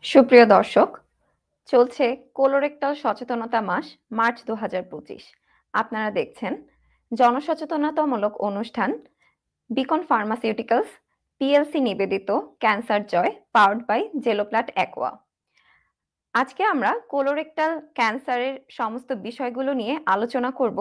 সুপ্রিয় দর্শক, চলছে কোলোরেক্টাল সচেতনতা মাস মার্চ ২০২৫। আপনারা দেখছেন জনসচেতনতামূলক অনুষ্ঠান বিকন ফার্মাসিউটিক্যালস পিএলসি নিবেদিত ক্যান্সার জয় পাওয়ার্ড বাই জেলোপ্লাট অ্যাকোয়া। আজকে আমরা কোলোরেক্টাল ক্যান্সারের সমস্ত বিষয়গুলো নিয়ে আলোচনা করব।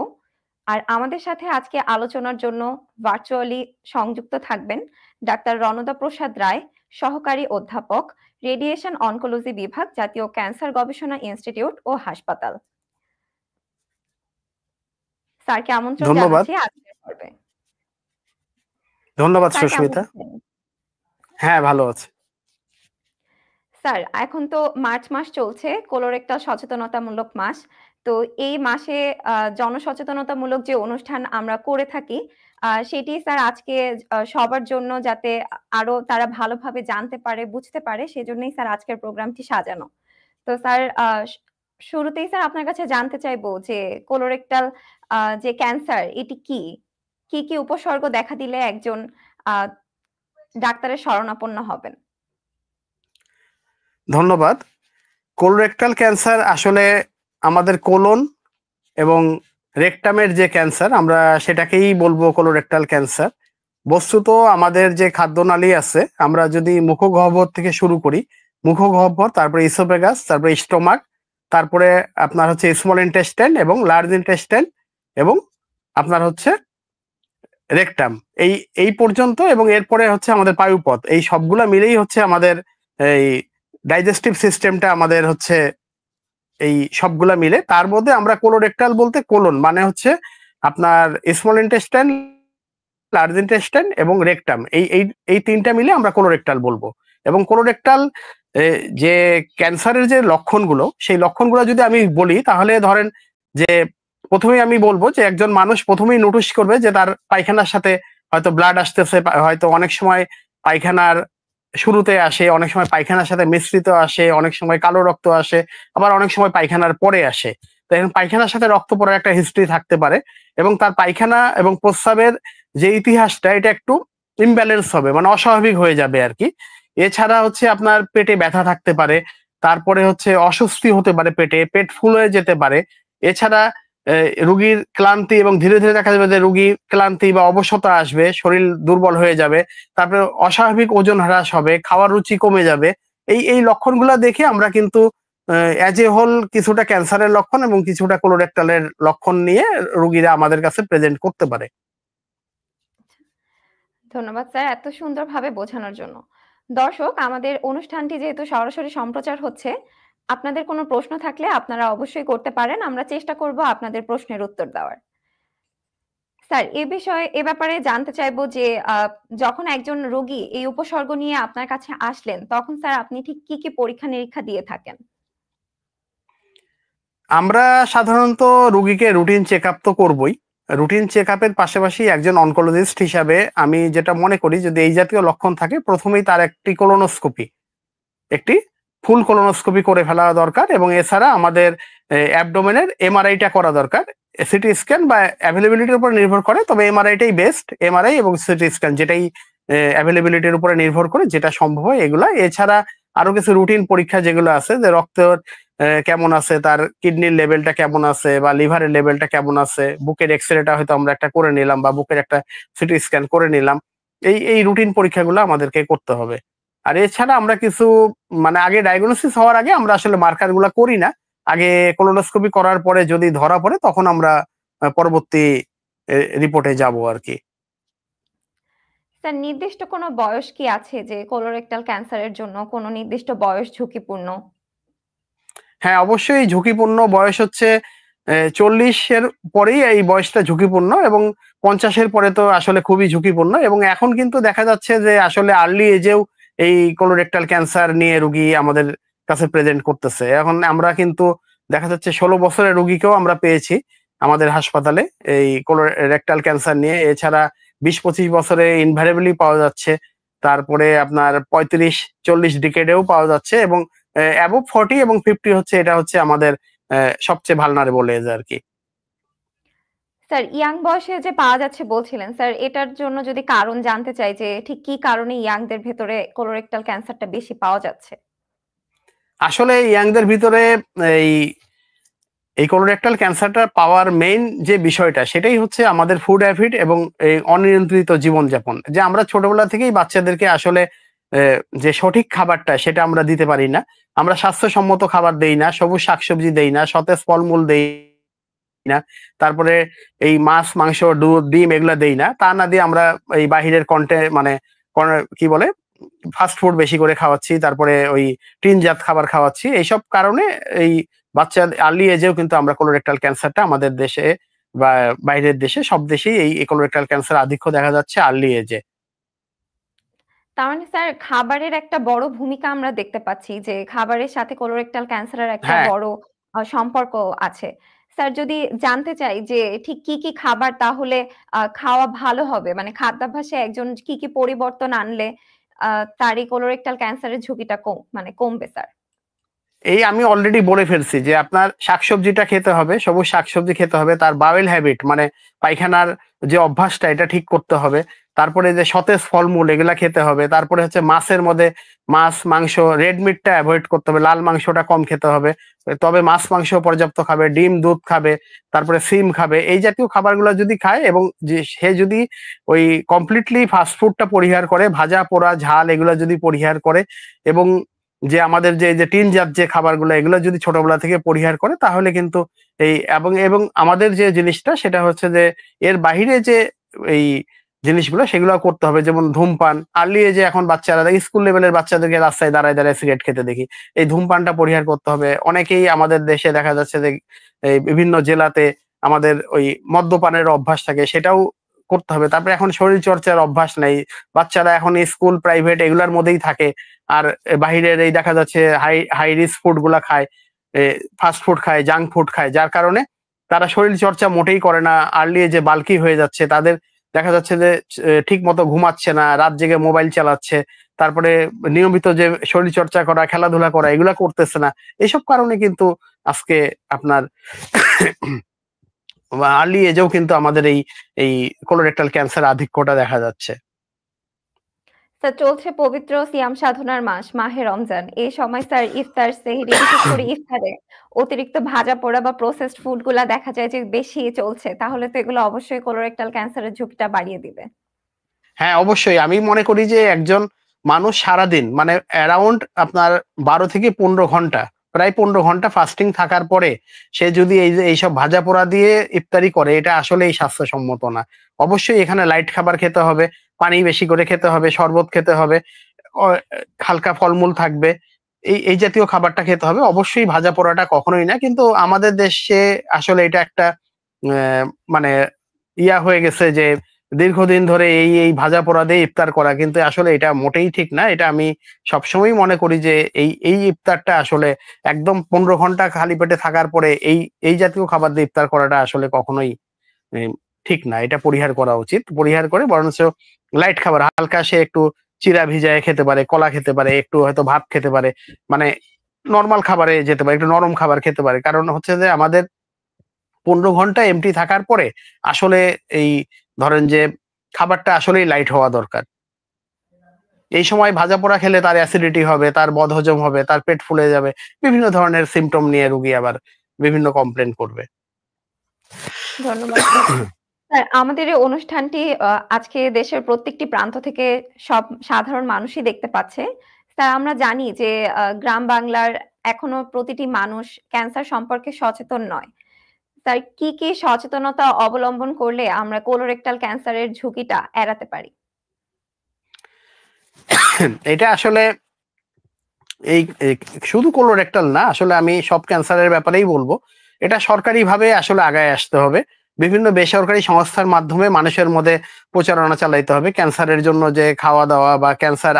আর আমাদের সাথে আজকে আলোচনার জন্য ভার্চুয়ালি সংযুক্ত থাকবেন ডাক্তার রণদা প্রসাদ রায়, সহকারী অধ্যাপক, রেডিয়েশন অনকোলজি বিভাগ, জাতীয় ক্যান্সার গবেষণা ইনস্টিটিউট ও হাসপাতাল। স্যারকে আমন্ত্রণ ধন্যবাদ। জানাচ্ছি আজকের পর্বে। ধন্যবাদ স্যার কেমন সুস্মিতা। আছেন? হ্যাঁ, ভালো আছি। স্যার, এখন তো মার্চ মাস চলছে, কোলোরেক্টাল সচেতনতামূলক মাস। তো এই মাসে জনসচেতনতামূলক যে অনুষ্ঠান আমরা করে থাকি, সেটি স্যার আজকে সবার জন্য যাতে আরো তারা ভালোভাবে জানতে পারে, বুঝতে পারে, সেজন্যই স্যার আজকের প্রোগ্রামটি সাজানো। তো স্যার, শুরুতেই স্যার আপনার কাছে জানতে চাইবো যে কোলোরেক্টাল যে ক্যান্সার, এটি কি কি কি উপসর্গ দেখা দিলে একজন আহ ডাক্তারের শরণাপন্ন হবেন? ধন্যবাদ। কোলোরেক্টাল ক্যান্সার আসলে আমাদের কোলন এবং রেকটামের যে ক্যান্সার, আমরা সেটাকেই বলবো কোলোরেক্টাল ক্যান্সার। বস্তুত আমাদের যে খাদ্যনালী আছে, আমরা যদি মুখগহ্বর থেকে শুরু করি, মুখগহ্বর, তারপরে ইসোফেগাস, তারপরে স্টোমাক, তারপরে আপনার হচ্ছে স্মল ইন্টেস্টাইন এবং লার্জ ইন্টেস্টাইন, এবং আপনার হচ্ছে রেকটাম, এই এই পর্যন্ত, এবং এরপরে হচ্ছে আমাদের পায়ুপথ। এই সবগুলা মিলেই হচ্ছে আমাদের এই ডাইজেস্টিভ সিস্টেমটা, আমাদের হচ্ছে এই সবগুলা মিলে। তার মধ্যে আমরা কোলোরেক্টাল বলতে কোলন মানে হচ্ছে আপনার স্মল ইন্টেস্টাইন, লার্জ ইন্টেস্টাইন এবং রেকটাম, এই এই এই তিনটা মিলে আমরা কোলোরেক্টাল বলবো। এবং কোলোরেক্টাল যে ক্যান্সারের যে লক্ষণগুলো, সেই লক্ষণগুলো যদি আমি বলি, তাহলে ধরেন যে প্রথমেই আমি বলবো যে একজন মানুষ প্রথমেই নোটিস করবে যে তার পায়খানার সাথে হয়তো ব্লাড আসতেছে, হয়তো অনেক সময় পায়খানার শুরুতে আসে, অনেক সময় পায়খানার সাথে মিশ্রিত আসে, অনেক সময় কালো রক্ত আসে, আবার অনেক সময় পায়খানার পরে আসে। তো এখন পায়খানার সাথে রক্ত পড়ার একটা হিস্ট্রি থাকতে পারে, এবং তার পায়খানা এবং প্রস্রাবের যে ইতিহাসটা, এটা একটু ইমব্যালেন্স হবে, মানে অস্বাভাবিক হয়ে যাবে আর কি। এছাড়া হচ্ছে আপনার পেটে ব্যথা থাকতে পারে, তারপরে হচ্ছে অস্বস্তি হতে পারে, পেট ফুল হয়ে যেতে পারে। এছাড়া রুগীর ক্লান্তি, এবং ধীরে ধীরে দেখা যাবে যে রুগীর ক্লান্তি বা অবসতা আসবে, শরীর দুর্বল হয়ে যাবে, তারপরে অস্বাভাবিক ওজন হ্রাস হবে, খাওয়ার রুচি কমে যাবে। এই এই লক্ষণগুলা দেখে আমরা কিন্তু অ্যাজ এ হোল কিছুটা ক্যান্সারের লক্ষণ এবং কিছুটা কোলোরেক্টালের লক্ষণ নিয়ে রুগীরা আমাদের কাছে প্রেজেন্ট করতে পারে। ধন্যবাদ স্যার এত সুন্দরভাবে বোঝানোর জন্য। দর্শক, আমাদের অনুষ্ঠানটি যেহেতু সরাসরি সম্প্রচার হচ্ছে, আপনাদের কোনো প্রশ্ন থাকলে আপনারা অবশ্যই করতে পারেন। আমরা চেষ্টা করব আপনাদের প্রশ্নের উত্তর দেওয়ার। স্যার, এ ব্যাপারে জানতে চাইবো যে যখন একজন রোগী এই উপসর্গ নিয়ে আপনার কাছে আসলেন, তখন স্যার আপনি ঠিক কি কি পরীক্ষা-নিরীক্ষা দিয়ে থাকেন? আমরা সাধারণত রুগীকে রুটিন চেক আপ তো করবই। রুটিন চেক আপের পাশাপাশি একজন অনকোলজিস্ট হিসাবে আমি যেটা মনে করি, যদি এই জাতীয় লক্ষণ থাকে, প্রথমেই তার একটি ফুল কোলোনোস্কোপি করে ফেলা দরকার, এবং এছাড়া আমাদের অ্যাবডোমেনের এমআরআইটা করা দরকার। সিটি স্ক্যান বা অ্যাভেলেবিলিটির উপর নির্ভর করে, তবে এমআরআইটাই বেস্ট। এমআরআই এবং সিটি স্ক্যান যেটাই অ্যাভেলেবিলিটির উপরে নির্ভর করে, যেটা সম্ভব হয় এগুলা। এছাড়া আরো কিছু রুটিন পরীক্ষা যেগুলো আছে, যে রক্তের কেমন আছে, তার কিডনির লেভেলটা কেমন আছে, বা লিভারের লেভেলটা কেমন আছে, বুকের এক্সরেটা হয়তো আমরা একটা করে নিলাম, বা বুকের একটা সিটি স্ক্যান করে নিলাম। এই এই রুটিন পরীক্ষাগুলো আমাদেরকে করতে হবে। আর এছাড়া আমরা কিছু, মানে আগে ডায়াগনোসিস হওয়ার আগে আমরা আসলে মার্কার গুলা করি না। আগে কোলোনোস্কোপি করার পরে যদি ধরা পড়ে, তখন আমরা পরবর্তী রিপোর্টে যাব আর কি। স্যার, নির্দিষ্ট কোনো বয়স কি আছে যে কোলোরেক্টাল ক্যান্সারের জন্য কোনো নির্দিষ্ট বয়স ঝুঁকিপূর্ণ? হ্যাঁ, অবশ্যই ঝুঁকিপূর্ণ বয়স হচ্ছে 40-এর পরেই এই বয়সটা ঝুঁকিপূর্ণ, এবং 50-এর পরে তো আসলে খুবই ঝুঁকিপূর্ণ। এবং এখন কিন্তু দেখা যাচ্ছে যে আসলে আর্লি এজেও এই কোলোরেক্টাল ক্যান্সার নিয়ে রুগী আমাদের কাছে প্রেজেন্ট করতেছে। এখন আমরা কিন্তু দেখা যাচ্ছে 16 বছরের রুগীকেও আমরা পেয়েছি আমাদের হাসপাতালে এই কোলোরেক্টাল ক্যান্সার নিয়ে। এছাড়া 20-25 বছরে ইনভ্যারিয়েবলি পাওয়া যাচ্ছে, তারপরে আপনার 35-40 ডিকেডেও পাওয়া যাচ্ছে, এবং অ্যাবভ 40 এবং 50 হচ্ছে, এটা হচ্ছে আমাদের সবচেয়ে ভালনারেবল এজ আর কি। স্যার, ইয়াং বয়সে যে পাওয়া যাচ্ছে বলছিলেন, স্যার এটার জন্য যদি কারণ জানতে চাই যে ঠিক কি কারণে ইয়াংদের ভেতরে কোলোরেক্টাল ক্যান্সারটা বেশি পাওয়া যাচ্ছে? আসলে ইয়াংদের ভিতরে এই এই কোলোরেক্টাল ক্যান্সারটা পাওয়ার মেইন যে বিষয়টা সেটাই হচ্ছে আমাদের ফুড হ্যাবিট এবং এই অনিয়ন্ত্রিত জীবনযাপন, যে আমরা ছোটবেলা থেকেই বাচ্চাদেরকে আসলে যে সঠিক খাবারটা সেটা আমরা দিতে পারি না। আমরা স্বাস্থ্যসম্মত খাবার দেই না, সবুজ শাকসবজি দেই না, সতেজ ফলমূল দেই না, তারপরে এই মাছ মাংস দুধ ডিম এগুলা দেই না। তা না দিয়ে আমরা এই বাহিরের মানে কি বলে ফাস্ট ফুড বেশি করে খাওয়াচ্ছি, তারপরে ওই টিনজাত খাবার খাওয়াচ্ছি। এইসব কারণে এই বাচ্চা আর্লি এজেও কিন্তু আমরা কোলোরেক্টাল ক্যান্সারটা আমাদের দেশে বা বাইরের দেশে সব দেশেই এই কোলোরেক্টাল ক্যান্সার আধিক্য দেখা যাচ্ছে আর্লি এজে। তার মানে স্যার খাবারের একটা বড় ভূমিকা আমরা দেখতে পাচ্ছি যে খাবারের সাথে কোলোরেক্টাল ক্যান্সারের একটা হ্যাঁ, বড় সম্পর্ক আছে। স্যার যদি জানতে চাই যে ঠিক কি খাবার তাহলে খাওয়া ভালো হবে? মানে খাদ্যাভ্যাসে একজন কি পরিবর্তন আনলে তার এই কোলোরেক্টাল ক্যান্সারের ঝুঁকিটা কমবে স্যার? এই আমি অলরেডি বলে ফেলছি যে আপনার শাকসবজিটা খেতে হবে, সবুজ শাকসবজি খেতে হবে, তার বাওয়েল হ্যাবিট মানে পায়খানার যে অভ্যাসটা এটা ঠিক করতে হবে। তারপরে যে সতেজ ফলমূল এগুলা খেতে হবে। তারপরে হচ্ছে মাছের মধ্যে মাছ মাংস রেড মিটটা অ্যাভয়েড করতে হবে, লাল মাংসটা কম খেতে হবে। তবে মাছ মাংস পর্যাপ্ত খাবে, ডিম দুধ খাবে, তারপরে সিম খাবে। এই জাতীয় খাবারগুলো যদি খায় এবং যে সে যদি ওই কমপ্লিটলি ফাস্ট ফুডটা পরিহার করে, ভাজা পোড়া ঝাল এগুলো যদি পরিহার করে এবং যে আমাদের যে টিনজাত যে খাবারগুলো এগুলো যদি ছোটবেলা থেকে পরিহার করে, তাহলে কিন্তু এই এবং আমাদের যে জিনিসটা সেটা হচ্ছে যে এর বাহিরে যে এই জিনিসগুলো সেগুলো করতে হবে। যেমন ধূমপান আর্লি এজে এখন বাচ্চারা স্কুল লেভেলের বাচ্চাদেরকে রাস্তায় দাঁড়ায় দাঁড়ায় সিগারেট খেতে দেখি। এই ধূমপানটা পরিহার করতে হবে। অনেকেই আমাদের দেশে দেখা যাচ্ছে যে এই বিভিন্ন জেলাতে আমাদের ওই মদ্যপানের অভ্যাস থাকে, সেটাও করতে হবে। তারপরে এখন শরীর চর্চার অভ্যাস নেই, বাচ্চারা এখন স্কুল প্রাইভেট এগুলোর মধ্যেই থাকে। আর বাহিরের এই দেখা যাচ্ছে হাই হাই রিস্ক ফুড গুলা খায়, ফাস্ট ফুড খায়, জাঙ্ক ফুড খায়, যার কারণে তারা শরীর চর্চা মোটেই করে না, আর্লি যে বাল্কি হয়ে যাচ্ছে। তাদের দেখা যাচ্ছে যে ঠিক মতো ঘুমাচ্ছে না, রাত জেগে মোবাইল চালাচ্ছে, তারপরে নিয়মিত যে শরীর চর্চা করা খেলাধুলা করা এগুলা করতেছে না। এইসব কারণে কিন্তু আজকে আপনার আর্লি এজেও কিন্তু আমাদের এই কোলোরেক্টাল ক্যান্সার আধিক্যটা দেখা যাচ্ছে। স্যার চলছে পবিত্র সিয়াম সাধনার মাস মাহে রমজান। এই সময় স্যার ইফতার, সেহরি বিশেষ করে ইফতারে অতিরিক্ত ভাজা পোড়া বা প্রসেসড ফুড গুলা দেখা যায় যে বেশি চলছে। তাহলে তো এগুলো অবশ্যই কোলোরেক্টাল ক্যান্সারের ঝুঁকিটা বাড়িয়ে দিবে। হ্যাঁ, অবশ্যই। আমি মনে করি যে একজন মানুষ সারাদিন মানে অ্যারাউন্ড আপনার ১২ থেকে ১৫ ঘন্টা, প্রায় ১৫ ঘন্টা ফাস্টিং থাকার পরে সে যদি এই যে এইসব ভাজা পোড়া দিয়ে ইফতারি করে, এটা আসলেই স্বাস্থ্যসম্মত না। অবশ্যই এখানে লাইট খাবার খেতে হবে, পানি বেশি করে খেতে হবে, শরবত খেতে হবে, অ হালকা ফলমূল থাকবে। এই জাতীয় খাবারটা খেতে হবে। অবশ্যই ভাজা পোড়াটা কখনোই না। কিন্তু আমাদের দেশে আসলে এটা একটা মানে হয়ে গেছে যে দীর্ঘদিন ধরে এই ভাজা পোড়া দিয়ে ইফতার করা, কিন্তু আসলে এটা মোটেই ঠিক না। এটা আমি সবসময়ই মনে করি যে এই ইফতারটা আসলে একদম ১৫ ঘন্টা খালি পেটে থাকার পরে এই জাতীয় খাবার দিয়ে ইফতার করাটা আসলে কখনোই এ ঠিক না। এটা পরিহার করা উচিত। পরিহার করে বরঞ্চ লাইট খাবার হালকা সে একটু চিড়া ভিজায়ে খেতে পারে, কলা খেতে পারে, একটু হয়তো ভাত খেতে পারে। মানে নরমাল খাবারে যেতে পারে, একটু নরম খাবার খেতে পারে। কারণ হচ্ছে যে আমাদের ১৫ ঘন্টা এমপ্টি থাকার পরে আসলে এই ধরেন যে খাবারটা আসলেই লাইট হওয়া দরকার। এই সময় ভাজাপোড়া খেলে তার অ্যাসিডিটি হবে, তার বদহজম হবে, তার পেট ফুলে যাবে। বিভিন্ন ধরনের সিম্পটম নিয়ে রোগী আবার বিভিন্ন কমপ্লেইন করবে। ধন্যবাদ স্যার। স্যার আমাদের এই অনুষ্ঠানটি আজকে দেশের প্রত্যেকটি প্রান্ত থেকে সব সাধারণ মানুষই দেখতে পাচ্ছে। স্যার আমরা জানি যে গ্রাম বাংলার এখনো প্রতিটি মানুষ ক্যান্সার সম্পর্কে সচেতন নয়। স্যার কি সচেতনতা অবলম্বন করলে আমরা কোলোরেক্টাল ক্যান্সারের ঝুঁকিটা এড়াতে পারি? এটা আসলে এই শুধু কোলোরেক্টাল না, আসলে আমি সব ক্যান্সারের ব্যাপারেই বলবো। এটা সরকারিভাবে আসলে আগায় আসতে হবে। বিভিন্ন বেসরকারি সংস্থার মাধ্যমে মানুষের মধ্যে প্রচারণা চালাইতে হবে। ক্যান্সারের জন্য যে খাওয়া-দাওয়া বা ক্যান্সার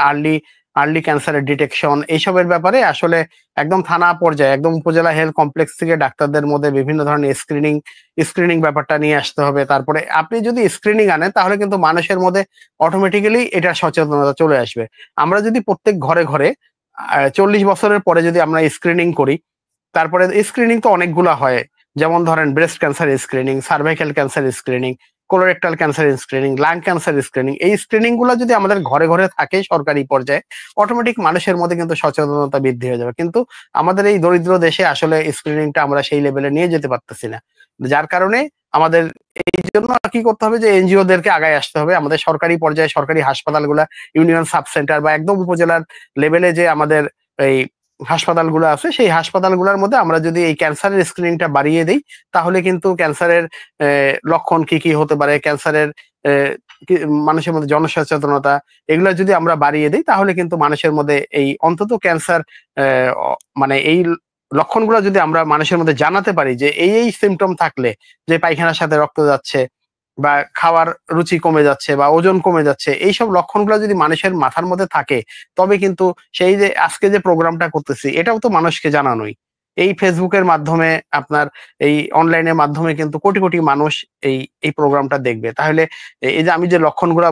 আর্লি ক্যান্সারের ডিটেকশন এইসবের ব্যাপারে আসলে একদম থানা পর্যায়ে, একদম উপজেলা হেলথ কমপ্লেক্স থেকে ডাক্তারদের মধ্যে বিভিন্ন ধরনের স্ক্রিনিং ব্যাপারটা নিয়ে আসতে হবে। তারপরে আপনি যদি স্ক্রিনিং আনেন তাহলে কিন্তু মানুষের মধ্যে অটোমেটিক্যালি এটার সচেতনতা চলে আসবে। আমরা যদি প্রত্যেক ঘরে ঘরে ৪০ বছরের পরে যদি আমরা স্ক্রিনিং করি, তারপরে স্ক্রিনিং তো অনেকগুলা হয়। যেমন ধরেন breast cancer screening, cervical cancer screening. Colorectal cancer screening, lung cancer screening, এই স্ক্রিনিং গুলো যদি আমাদের ঘরে ঘরে থাকে সরকারি পর্যায়ে, অটোমেটিক মানুষের মধ্যে কিন্তু সচেতনতা বৃদ্ধি হয়ে যাবে। কিন্তু আমাদের এই দরিদ্র দেশে আসলে স্ক্রিনিংটা আমরা সেই লেভেলে নিয়ে যেতে পারতেছি না, যার কারণে আমাদের এই জন্য কি করতে হবে যে এনজিও দেরকে আগায় আসতে হবে। আমাদের সরকারি পর্যায়ে সরকারি হাসপাতালগুলা, ইউনিয়ন সাব সেন্টার বা একদম উপজেলার লেভেলে যে আমাদের এই হাসপাতালগুলো আছে, সেই হাসপাতালগুলোর মধ্যে আমরা যদি এই ক্যান্সারের স্ক্রিনিংটা বাড়িয়ে দিই, তাহলে কিন্তু ক্যান্সারের লক্ষণ কি কি হতে পারে, ক্যান্সারের মানুষের মধ্যে জনসচেতনতা, এগুলো যদি আমরা বাড়িয়ে দিই, তাহলে কিন্তু মানুষের মধ্যে এই অন্তত ক্যান্সার মানে এই লক্ষণগুলো যদি আমরা মানুষের মধ্যে জানাতে পারি যে এই সিমটম থাকলে, যে পায়খানার সাথে রক্ত যাচ্ছে বা খাওয়ার রুচি কমে যাচ্ছে বা ওজন কমে যাচ্ছে, এইসব লক্ষণগুলো যদি মানুষের মাথার মধ্যে থাকে, তবে কিন্তু সেই যে আজকে যে প্রোগ্রামটা করতেছি, এটাও তো মানুষকে জানানোই। এই ফেসবুকের মাধ্যমে, আপনার এই অনলাইনের মাধ্যমে কিন্তু কোটি কোটি মানুষ এই এই প্রোগ্রামটা দেখবে। তাহলে এই যে আমি যে লক্ষণগুলো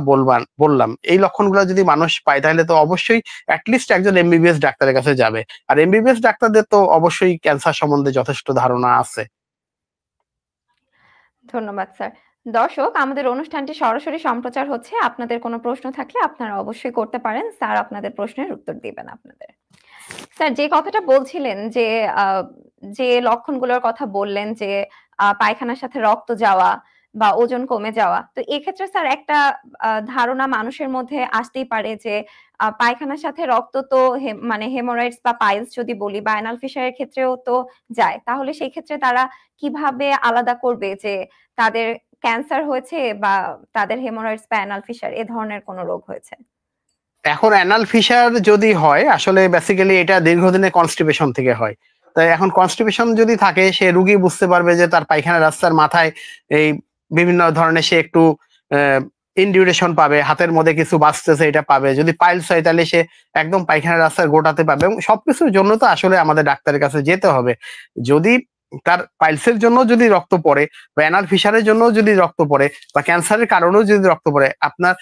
বললাম, এই লক্ষণগুলো যদি মানুষ পায়, তাহলে তো অবশ্যই অ্যাটলিস্ট একজন এমবিবিএস ডাক্তারের কাছে যাবে। আর এমবিবিএস ডাক্তারদের তো অবশ্যই ক্যান্সার সম্বন্ধে যথেষ্ট ধারণা আছে। ধন্যবাদ স্যার। দর্শক, আমাদের অনুষ্ঠানটি সরাসরি সম্প্রচার হচ্ছে। আপনাদের কোনো প্রশ্ন থাকলে আপনারা অবশ্যই করতে পারেন। স্যার আপনাদের প্রশ্নের উত্তর দিবেন আপনাদের। স্যার, যে কথাটা বলছিলেন যে যে লক্ষণগুলোর কথা বললেন যে পায়খানার সাথে রক্ত যাওয়া বা ওজন কমে যাওয়া, তো এক্ষেত্রে স্যার একটা ধারণা মানুষের মধ্যে আসতেই পারে যে পায়খানার সাথে রক্ত তো মানে হেমোরয়েডস বা পাইলস যদি বলি বা অ্যানাল ফিশারের ক্ষেত্রেও তো যায়, তাহলে সেই ক্ষেত্রে তারা কিভাবে আলাদা করবে যে তাদের ক্যান্সার হয়েছে বা তাদের হেমোরয়েডস বা অ্যানাল ফিশার এ ধরনের কোনো রোগ হয়েছে? এখন অ্যানাল ফিশার যদি হয়, আসলে বেসিক্যালি এটা দীর্ঘদিনের কনস্টিপেশন থেকে হয়। তাই এখন কনস্টিপেশন যদি থাকে, সে রুগী বুঝতে পারবে যে তার পায়খানা রাস্তার মাথায় এই বিভিন্ন ধরনের সে একটু ইনডিউরেশন পাবে, হাতের মধ্যে কিছু বাঁচতেছে এটা পাবে। যদি পাইলস হয়, তাহলে সে একদম পায়খানা রাস্তার গোটাতে পাবে। এবং সবকিছুর জন্য তো আসলে আমাদের ডাক্তারের কাছে যেতে হবে। যদি তার পাইলসের জন্য যদি রক্ত পড়ে, বা অ্যানাল ফিশারের জন্য যদি রক্ত পড়ে, বা ক্যান্সারের কারণেও যদি রক্ত পড়ে, আপনার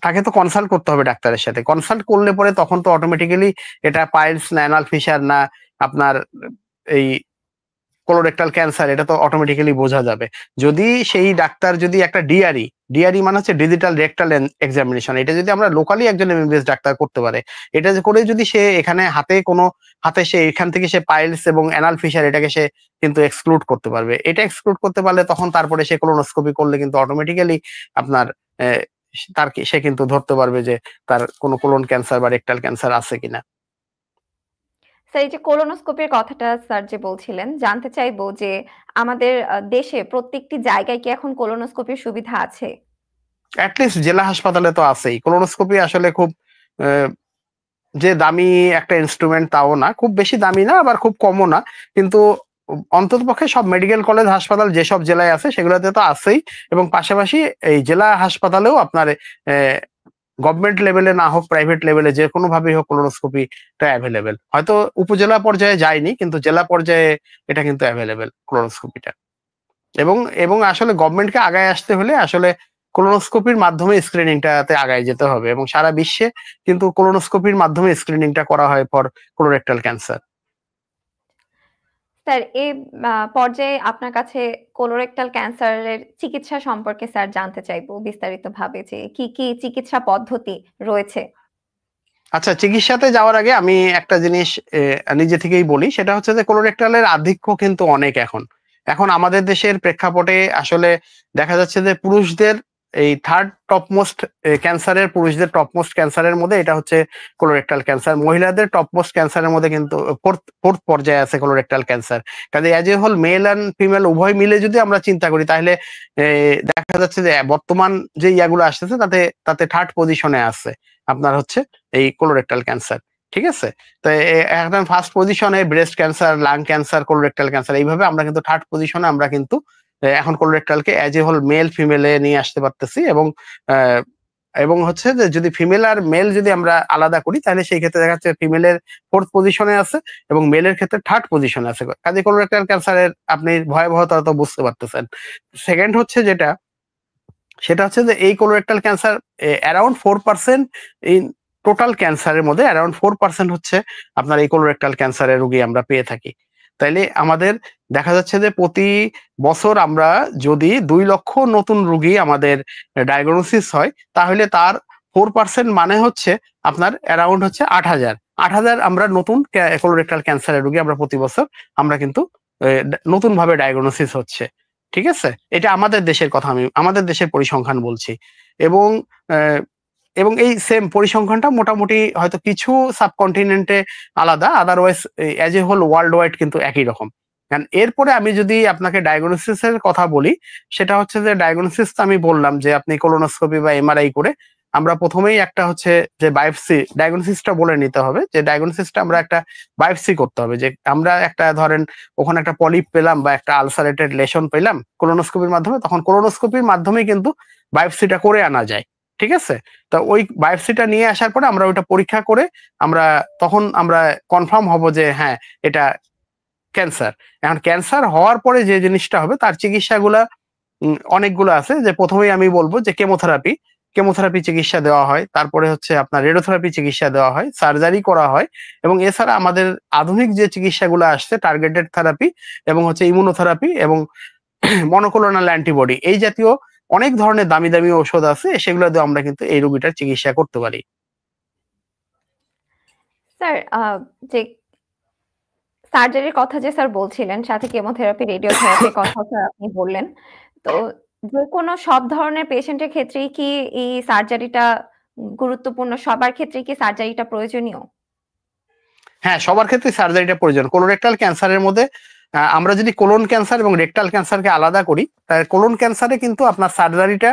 তাকে তো কনসাল্ট করতে হবে ডাক্তারের সাথে। কনসাল্ট করলে পরে তখন তো অটোমেটিক্যালি এটা পাইলস না অ্যানাল ফিশার না আপনার এই কোলোরেক্টাল ক্যান্সার, এটা তো অটোমেটিক্যালি বোঝা যাবে। যদি সেই ডাক্তার যদি একটা ডিআরই মানে হচ্ছে ডিজিটাল রেকটাল এক্সামিনেশন, এটা যদি আমরা লোকালি একজন এমবিবিএস ডাক্তার করতে পারে, এটা করে যদি সে এখানে হাতে সে এখান থেকে সে পাইলস এবং অ্যানাল ফিশার এটাকে সে কিন্তু এক্সক্লুড করতে পারবে। এটা এক্সক্লুড করতে পারলে তখন তারপরে সে কোলোনোস্কোপি করলে কিন্তু অটোমেটিক্যালি আপনার সে কিন্তু ধরতে পারবে যে তার কোনো কোলন ক্যান্সার বা রেকটাল ক্যান্সার আছে কিনা। স্যার, এই যে কোলোনোস্কোপির কথাটা স্যার যে বলছিলেন, জানতে চাইবো যে আমাদের দেশে প্রত্যেকটি জায়গায় কি এখন কোলোনোস্কোপির সুবিধা আছে? অ্যাটলিস্ট জেলা হাসপাতালে তো আছেই। কোলোনোস্কোপি আসলে খুব যে দামি একটা ইনস্ট্রুমেন্ট তাও না, খুব বেশি দামি না, আবার খুব কমও না। কিন্তু অন্ততপক্ষে সব মেডিকেল কলেজ হাসপাতাল যেসব জেলায় আছে সেগুলোতে তো আছেই। এবং পাশাপাশি এই জেলা হাসপাতালেও আপনার গভর্নমেন্ট লেভেলে না হোক, প্রাইভেট লেভেলে যে কোনো ভাবেই হোক, কোলোনোস্কোপিটা অ্যাভেলেবেল। হয়তো উপজেলা পর্যায়ে যায়নি, কিন্তু জেলা পর্যায়ে এটা কিন্তু অ্যাভেলেবেল কোলোনোস্কোপিটা। এবং এবং আসলে গভর্নমেন্টকে আগায় আসতে হলে আসলে কোলোনোস্কোপির মাধ্যমে স্ক্রিনিংটাতে আগায় যেতে হবে। এবং সারা বিশ্বে কিন্তু কোলোনোস্কোপির মাধ্যমে স্ক্রিনিংটা করা হয় ফর কোলোরেক্টাল ক্যান্সার। স্যার, এই পর্যায়ে আপনার কাছে কোলোরেক্টাল ক্যান্সারের চিকিৎসা সম্পর্কে স্যার জানতে চাইবো বিস্তারিতভাবে যে কি কি চিকিৎসা পদ্ধতি রয়েছে? আচ্ছা, চিকিৎসাতে যাওয়ার আগে আমি একটা জিনিস নিজে থেকেই বলি, সেটা হচ্ছে যে কোলোরেক্টালের আধিক্য কিন্তু অনেক এখন। এখন আমাদের দেশের প্রেক্ষাপটে আসলে দেখা যাচ্ছে যে পুরুষদের এই থার্ড টপমোস্ট ক্যান্সারের, পুরুষদের টপমোস্ট ক্যান্সারের মধ্যে এটা হচ্ছে কোলোরেক্টাল ক্যান্সার। মহিলাদের টপমোস্ট ক্যান্সারের মধ্যে কিন্তু ফোর্থ পর্যায়ে আছে কোলোরেক্টাল ক্যান্সার। কাজে as a whole male and female উভয় মিলে যদি আমরা চিন্তা করি, তাহলে দেখা যাচ্ছে যে বর্তমান যে ইয়াগুলো আসতেছে তাতে তাতে থার্ড পজিশনে আছে আপনার হচ্ছে এই কোলোরেক্টাল ক্যান্সার। ঠিক আছে? তো একদম ফার্স্ট পজিশনে breast cancer, lung cancer, colorectal cancer, এইভাবে আমরা কিন্তু থার্ড পজিশনে আমরা কিন্তু এখন কোলোরেক্টালকে অ্যাজ এ হোল মেল ফিমেলে নিয়ে আসতে পারতেছি। এবং এবং হচ্ছে যে যদি ফিমেল আর মেল যদি আমরা আলাদা করি, তাহলে সেই ক্ষেত্রে দেখা যাচ্ছে ফিমেলের ফোর্থ পজিশনে আছে এবং মেলের ক্ষেত্রে থার্ড পজিশনে আছে। কাজে কোলোরেক্টাল ক্যান্সারের আপনি ভয়াবহতা তো বুঝতে পারতেছেন। সেকেন্ড হচ্ছে যেটা, সেটা হচ্ছে যে এই colorectal cancer around 4% in total ক্যান্সারের মধ্যে অ্যারাউন্ড 4% হচ্ছে আপনার এই কোলোরেক্টাল ক্যান্সারের রোগী আমরা পেয়ে থাকি। তাইলে আমাদের দেখা যাচ্ছে যে প্রতি বছর আমরা যদি 2 লক্ষ নতুন রুগী আমাদের ডায়াগনোসিস হয়, তাহলে তার 4% মানে হচ্ছে আপনার অ্যারাউন্ড হচ্ছে 8,000। 8,000 আমরা নতুন কোলোরেক্টাল ক্যান্সারের রুগী আমরা প্রতি বছর আমরা কিন্তু নতুন ভাবে ডায়াগনোসিস হচ্ছে। ঠিক আছে? এটা আমাদের দেশের কথা, আমি আমাদের দেশের পরিসংখ্যান বলছি। এবং আহ, এবং এই সেম পরিসংখ্যানটা মোটামুটি হয়তো কিছু সাবকন্টিনেন্টে আলাদা, otherwise as a whole world wide কিন্তু একই রকম। কারণ এরপরে আমি যদি আপনাকে ডায়াগনোসিসের কথা বলি, সেটা হচ্ছে যে ডায়াগনোসিস আমি বললাম যে আপনি কোলোনোস্কোপি বা এমআরআই করে আমরা প্রথমেই একটা হচ্ছে যে বায়োপসি, ডায়াগনোসিসটা বলে নিতে হবে যে ডায়াগনোসিসটা আমরা একটা বায়োপসি করতে হবে, যে আমরা একটা ধরেন ওখানে একটা পলিপ পেলাম বা একটা আলসারেটেড লেশন পেলাম কোলোনোস্কোপির মাধ্যমে, তখন কোলোনোস্কোপির মাধ্যমে কিন্তু বায়োপসিটা করে আনা যায়। ঠিক আছে? তা ওই বায়োপসিটা নিয়ে আসার পরে আমরা ওইটা পরীক্ষা করে আমরা তখন আমরা কনফার্ম হব যে হ্যাঁ এটা ক্যান্সার। এখন ক্যান্সার হওয়ার পরে যে জিনিসটা হবে তার চিকিৎসাগুলা অনেকগুলো আছে, যে প্রথমেই আমি বলবো যে কেমোথেরাপি, কেমোথেরাপি চিকিৎসা দেওয়া হয়, তারপরে হচ্ছে আপনার রেডিওথেরাপি চিকিৎসা দেওয়া হয়, সার্জারি করা হয়, এবং এছাড়া আমাদের আধুনিক যে চিকিৎসাগুলো আসছে টার্গেটেড থেরাপি এবং হচ্ছে ইমিউনোথেরাপি এবং মনোক্লোনাল অ্যান্টিবডি, এই জাতীয় অনেক ধরনের দামি দামি ঔষধ আছে, সেগুলো দিয়ে আমরা কিন্তু এই রোগীটার চিকিৎসা করতে পারি। স্যার, যে সার্জারির কথা যে স্যার বলছিলেন, সাথে কেমোথেরাপি, রেডিওথেরাপির কথা স্যার আপনি বললেন। তো যেকোনো সব ধরনের পেশেন্টের ক্ষেত্রেই কি এই সার্জারিটা গুরুত্বপূর্ণ? সবার ক্ষেত্রে কি সার্জারিটা প্রয়োজনীয়? হ্যাঁ, সবার ক্ষেত্রে সার্জারিটা প্রয়োজন। কোলোরেক্টাল ক্যান্সারের মধ্যে আমরা যদি কোলন ক্যান্সার এবং রেকটাল ক্যান্সারকে আলাদা করি, তাহলে কোলন ক্যান্সারে কিন্তু আপনার সার্জারিটা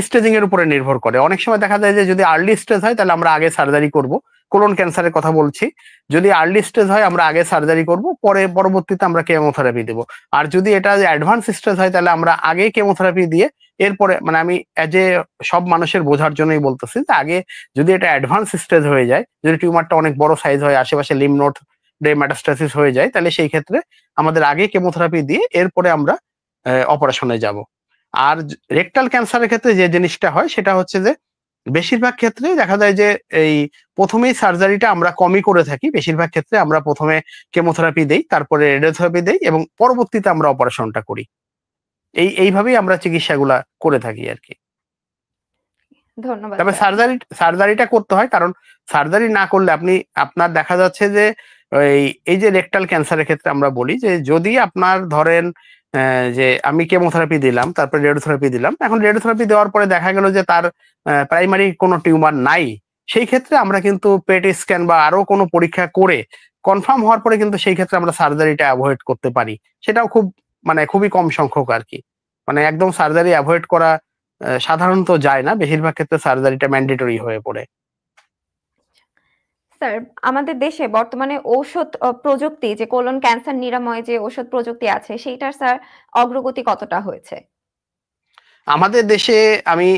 স্টেজিং এর উপরে নির্ভর করে। অনেক সময় দেখা যায় যে যদি আর্লি স্টেজ হয় তাহলে আমরা আগে সার্জারি করব, কোলন ক্যান্সারের কথা বলছি। যদি আর্লি স্টেজ হয় আমরা আগে সার্জারি করব, পরে পরবর্তীতে আমরা কেমোথেরাপি দেব। আর যদি এটা অ্যাডভান্স স্টেজ হয় তাহলে আমরা আগে কেমোথেরাপি দিয়ে এরপরে, মানে আমি এজ এ সব মানুষের বোঝার জন্যই বলতেছি যে আগে যদি এটা অ্যাডভান্স স্টেজ হয়ে যায়, যদি টিউমারটা অনেক বড় সাইজ হয়, আশেপাশে লিম্ফ নোড মেটাস্টাসিস হয়ে যায়, তাহলে সেই ক্ষেত্রে আমাদের আগে কেমোথেরাপি দিয়ে এরপরে আমরা অপারেশনে যাব। আর রেকটাল ক্যান্সারের ক্ষেত্রে যে জিনিসটা হয় সেটা হচ্ছে যে বেশিরভাগ ক্ষেত্রেই দেখা যায় যে এই প্রথমেই সার্জারিটা আমরা কমই করে থাকি। বেশিরভাগ ক্ষেত্রে আমরা প্রথমে কেমোথেরাপি দেই, তারপরে রেডিওথেরাপি দেই এবং পরবর্তীতে আমরা অপারেশনটা করি। এইভাবেই আমরা চিকিৎসাগুলা করে থাকি আরকি। ধন্যবাদ তবে স্যার। সার্জারিটা করতে হয়, কারণ সার্জারি না করলে আপনি আপনার দেখা যাচ্ছে যে এই যে রেকটাল ক্যান্সারের ক্ষেত্রে আমরা বলি যে যদি আপনার ধরেন যে আমি কেমোথেরাপি দিলাম, তারপরে রেডিওথেরাপি দিলাম, এখন রেডিওথেরাপি দেওয়ার পরে দেখা গেল যে তার প্রাইমারি কোনো টিউমার নাই, সেই ক্ষেত্রে আমরা কিন্তু পেট স্ক্যান বা আরো কোনো পরীক্ষা করে কনফার্ম হওয়ার পরে কিন্তু সেই ক্ষেত্রে আমরা সার্জারিটা অ্যাভয়েড করতে পারি। সেটাও খুব, মানে খুবই কম সংখ্যক আরকি। মানে একদম সার্জারি অ্যাভয়েড করা সাধারণত যায় না। বেশিরভাগ ক্ষেত্রে সার্জারিটা ম্যান্ডেটরি হয়ে পড়ে। স্যার, আমাদের দেশে বর্তমানে ঔষধ প্রযুক্তি, যে কোলন ক্যান্সার নিরাময়ে যে ঔষধ প্রযুক্তি আছে, সেইটার স্যার অগ্রগতি কতটা হয়েছে? আমাদের দেশে আমি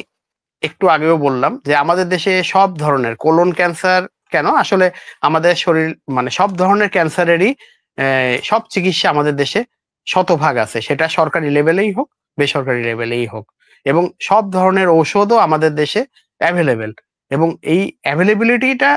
একটু আগেও বললাম যে আমাদের দেশে সব ধরনের কোলন ক্যান্সার, কেন আসলে আমাদের শরীর মানে সব ধরনের ক্যান্সারেরই সব চিকিৎসা আমাদের দেশে শতভাগ আছে, সেটা সরকারি লেভেলেই হোক বেসরকারি লেভেলেই হোক, এবং সব ধরনের ঔষধও আমাদের দেশে অ্যাভেলেবেল। এবং এই অ্যাভেলেবিলিটিটা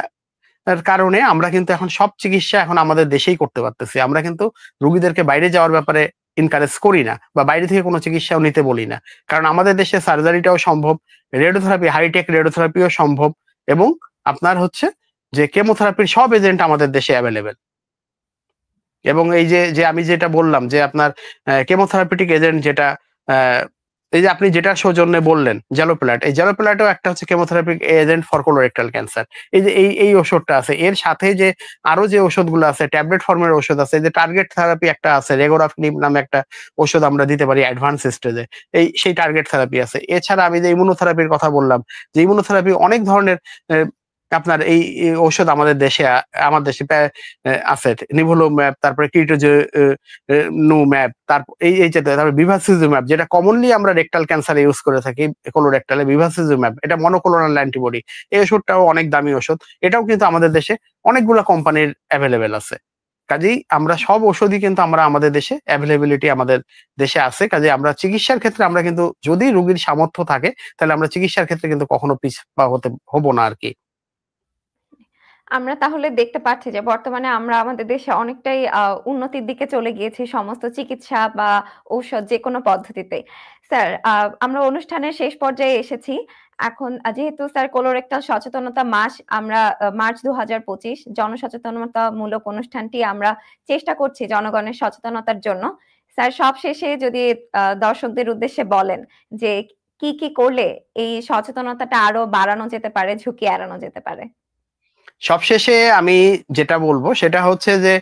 তার কারণে আমরা কিন্তু এখন সব চিকিৎসা এখন আমাদের দেশেই করতে পারতেছি। আমরা কিন্তু রুগীদেরকে বাইরে যাওয়ার ব্যাপারে এনকারেজ করি না বা বাইরে থেকে কোনো চিকিৎসাও নিতে বলি না। কারণ আমাদের দেশে সার্জারিটাও সম্ভব, রেডিওথেরাপি, হাইটেক রেডিওথেরাপিও সম্ভব, এবং আপনার হচ্ছে যে কেমোথেরাপির সব এজেন্ট আমাদের দেশে এভেলেবেল। এবং এই যে আমি যেটা বললাম যে আপনার কেমোথেরাপিউটিক এজেন্ট যেটা আ এই যে আপনি যেটার সৌজন্যে বললেন জ্যালোপেলাট, এই জ্যালোপেলাটও একটা হচ্ছে কেমোথেরাপিক এজেন্ট ফর কোলোরেক্টাল ক্যান্সার। এই যে এই ওষুধটা আছে, এর সাথে যে আরো যে ওষুধগুলো আছে, ট্যাবলেট ফর্মের ওষুধ আছে, যে টার্গেট থেরাপি একটা আছে, রেগোরাফিনিব নামে একটা ওষুধ আমরা দিতে পারি অ্যাডভান্স স্টেজে। সেই টার্গেট থেরাপি আছে। এছাড়া আমি যে ইমিউনোথেরাপির কথা বললাম, যে ইমিউনোথেরাপি অনেক ধরনের আপনার এই ঔষধ আমাদের দেশে আমার দেশে আছে। নিভোলোম্যাব, তারপরে কিটোজেনুম্যাব, তারপর এই যে তারপর বিভাসিজুম্যাব, যেটা কমনলি আমরা রেকটাল ক্যান্সারে ইউজ করে থাকি, কোলোরেক্টালে বিভাসিজুম্যাব, এটা মনোক্লোনাল অ্যান্টিবডি। এই ওষুধটাও অনেক দামি ওষুধ। এটাও কিন্তু আমাদের দেশে অনেকগুলা কোম্পানির এভেলেবেল আছে। কাজেই আমরা সব ওষুধই কিন্তু আমরা আমাদের দেশে এভেলেবিলিটি আমাদের দেশে আছে। কাজেই আমরা চিকিৎসার ক্ষেত্রে আমরা কিন্তু যদি রোগীর সামর্থ্য থাকে তাহলে আমরা চিকিৎসার ক্ষেত্রে কিন্তু কখনো পিছপা হব না আরকি। আমরা তাহলে দেখতে পাচ্ছি যে বর্তমানে আমরা আমাদের দেশে অনেকটাই উন্নতির দিকে চলে গিয়েছি সমস্ত চিকিৎসা বা ঔষধ যেকোনো পদ্ধতিতে। স্যার, আমরা অনুষ্ঠানের শেষ পর্যায়ে এসেছি। এখন যেহেতু স্যার কোলোরেক্টাল সচেতনতা মাস, আমরা মার্চ ২০২৫ জনসচেতনতামূলক অনুষ্ঠানটি আমরা চেষ্টা করছি জনগণের সচেতনতার জন্য। স্যার, সবশেষে যদি দর্শকদের উদ্দেশ্যে বলেন যে কি, কি করলে এই সচেতনতাটা আরো বাড়ানো যেতে পারে, ঝুঁকি এড়ানো যেতে পারে? সবশেষে আমি যেটা বলবো সেটা হচ্ছে যে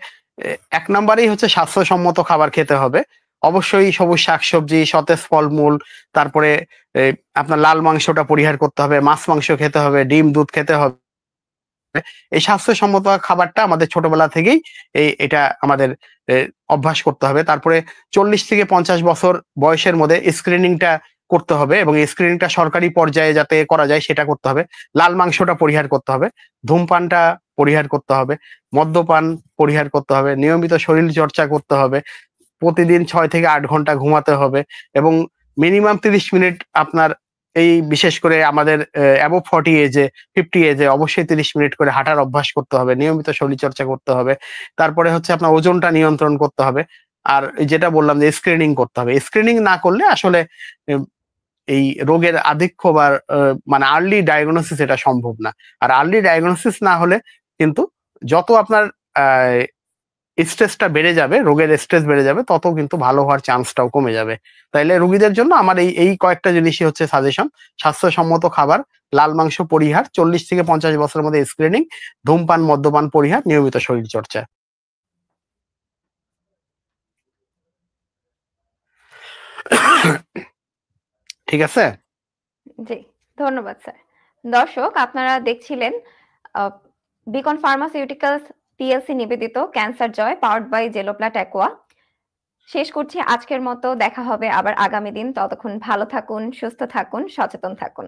১ নাম্বারেই হচ্ছে স্বাস্থ্যসম্মত খাবার খেতে হবে। অবশ্যই সবুজ শাকসবজি, সতেজ ফলমূল, তারপরে এ আপনার লাল মাংসটা পরিহার করতে হবে, মাছ-মাংস খেতে হবে, ডিম, দুধ খেতে হবে। এই স্বাস্থ্যসম্মত খাবারটা আমাদের ছোটবেলা থেকেই এটা আমাদের এ অভ্যাস করতে হবে। তারপরে ৪০ থেকে ৫০ বছর বয়সের মধ্যে স্ক্রিনিংটা করতে হবে এবং এই স্ক্রিনিংটা সরকারি পর্যায়ে যাতে করা যায় সেটা করতে হবে। লাল মাংসটা পরিহার করতে হবে। ধূমপানটা পরিহার করতে হবে। মদ্যপান পরিহার করতে হবে। নিয়মিত শরীরচর্চা করতে হবে। প্রতিদিন ৬ থেকে ৮ ঘন্টা ঘুমাতে হবে এবং মিনিমাম ৩০ মিনিট আপনার এই বিশেষ করে আমাদের অ্যাবভ 40 এজে 50 এজে অবশ্যই ৩০ মিনিট করে হাঁটার অভ্যাস করতে হবে। নিয়মিত শরীরচর্চা করতে হবে। তারপরে হচ্ছে আপনার ওজনটা নিয়ন্ত্রণ করতে হবে। আর যেটা বললাম যে স্ক্রিনিং করতে হবে। স্ক্রিনিং না করলে আসলে এম এই রোগের আধিক্য বা মানে আর্লি ডায়াগনোসিস এটা সম্ভব না। আর আর্লি ডায়াগনোসিস না হলে কিন্তু যত আপনার আ স্ট্রেসটা বেড়ে যাবে, রোগের স্ট্রেস বেড়ে যাবে, তত কিন্তু ভালো হওয়ার চান্সটাও কমে যাবে। তাইলে রোগীদের জন্য আমার এই কয়েকটা জিনিসই হচ্ছে সাজেশন। স্বাস্থ্যসম্মত খাবার, লাল মাংস পরিহার, ৪০ থেকে ৫০ বছরের মধ্যে স্ক্রিনিং, ধূমপান, মদ্যপান পরিহার, নিয়মিত শরীরচর্চা। ঠিক আছে? জি, ধন্যবাদ স্যার। দর্শক, আপনারা দেখছিলেন আ বিকন ফার্মাসিউটিক্যালস পিএলসি নিবেদিত ক্যান্সার জয় পাওয়ার্ড বাই জেলোপ্লাট অ্যাকোয়া। শেষ করছি আজকের মতো। দেখা হবে আবার আগামী দিন। ততক্ষণ ভালো থাকুন, সুস্থ থাকুন, সচেতন থাকুন।